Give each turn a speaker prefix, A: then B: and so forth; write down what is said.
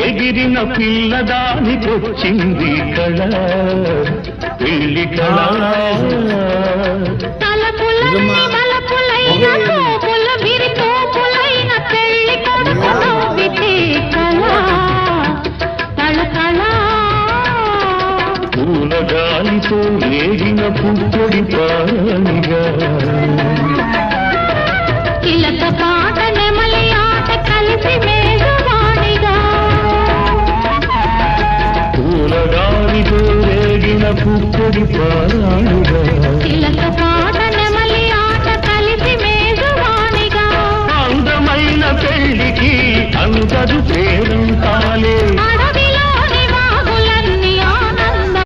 A: ఎగిరిన పిల్లదానికొచ్చింది కళ పెళ్లి కళ పూలగాలితో ఏగిన పుట్టడి ప్రాణిగా
B: చిలక పాట నెమలి ఆట కలిసి మేఘవాణిగా
A: పూలగాలితో ఏగిన పుట్టడి ప్రాణిగా
B: చిలక